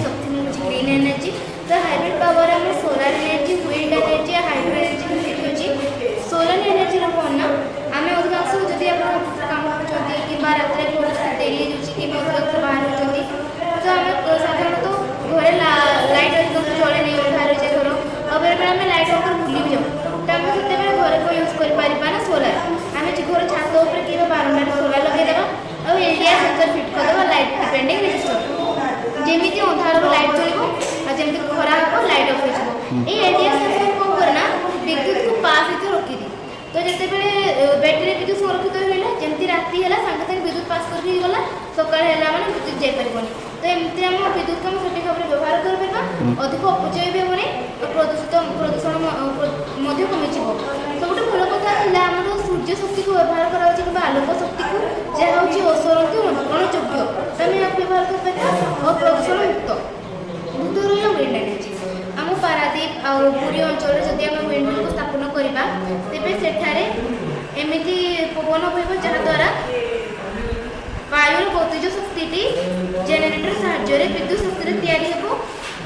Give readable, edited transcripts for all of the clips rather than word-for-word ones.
सबसे होची green energy. तो हाइब्रिड पावर हम solar energy, wind energy, hydro energy मिली होची। सोलर एनर्जी रो कोन ना आमे अधिकांश जदि आपण काम करछोती कि रात रे थोड़ा सा देरी होची कि अधिकांश बाहर होचोती तो आमे साधारणतः घरे लाइट अधिकांश जळे नै अंधार जे घर अब बेले आमे लाइट ऑन कर भूली भी जाऊ तो आमे सेते बेले घरे को यूज कर पारिबा ना सोलर। आमे जे घर छात ऊपर कि बारंडार सोलर लगे देबा और एरिया सेंसर फिट कर देबा लाइट डिपेंडिंग रेजिस्टर जेमिति अंधार लाइट चलिबो आ जेमिति खरा हो लाइट ऑफ होइबो। ए एरिया सेंसर को करना विद्युत को पास हित रोकी दी तो जते बेले बैटरी विद्युत संरक्षित होइला जेमिति राती होला संगे संगे विद्युत पास करके गला सकाळ होला माने विद्युत जाय परिबोनी तो एमती हम विद्युत को सठिक भाव व्यवहार कर परबा अधिक अपचय भी होने प्रदूषण मध्य कमी जीवो। सबुठ भल कथा है आम सूर्य शक्ति को व्यवहार करा कि आलोक शक्ति को जहाँ हूँ औषधि अणयोग्य आम यहाँ व्यवहार कर और प्रदूषण मुक्त मुक्त रहा विंड एनर्जी। आम पारादीप आ पुरी अंचल जदि आम विंड को स्थापन करवा तेरे सेठारे एमती पवन बहब जहाद्वारा वायुर गतिज शक्ति जेनेटर साहाय्य विद्युत शक्ति तैयारी हो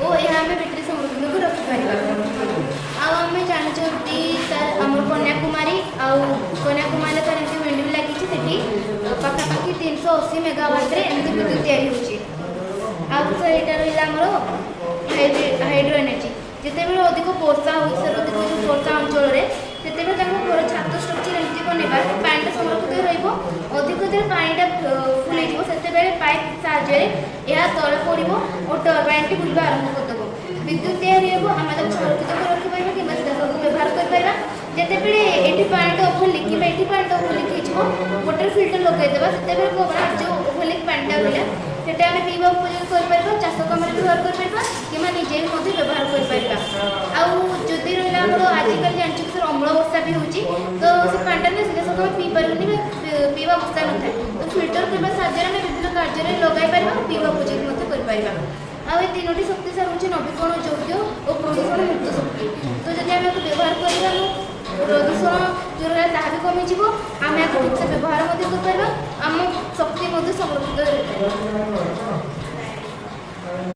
और यह आम बैटेरी संरक्षण को रखिपर। आम जानते सर आम कन्याकुमारी कन्याकुमारी तो एमती विंड भी लगी पाखापाखि 380 मेगावाट एमती विद्युत तैयारी होर यहाँ हाइड्रो एनर्जी जिते बेले अधिक वर्षा हो अधिक वर्षा अंचल से घर छात स्ट्रक्चर एमती बनवा पानी संरक्षित रधिक जो पानीटा फुल से पाइप साहाय्य यह तले पड़ो और टर्बाइन टी बुलवा आरंभ करदेव विद्युत तैयारी हो आम संरक्षित कर रखिपर कि व्यवहार कर जिते बड़े ये पानीटा ओभर लिक ये पानीटा ओभर लिक हो वाटर फिल्टर लगेदेवा से जो ओभर लिक पानीटा रहा सेटा आम पीवा उपयोग कर चाष कम व्यवहार कर कि निजे व्यवहार कर आदि रहा आजिकल जानते सर अम्ल बस्ता भी होती तो से पानीटा ना सीधा सब पी पारे पीवा बस्ता न था तो फिल्टर करने साहाय्य विभिन्न कार्य लगे पार पीवा उपयोग कर ये तीनोटी शक्ति सर हूँ नवीकरण योग्य और प्रदूषण मुक्त शक्ति। तो जब आम व्यवहार कर प्रदूषण जो रहा ता भी कमिज आम ठीक से व्यवहार कर आम शक्ति संरक्षित।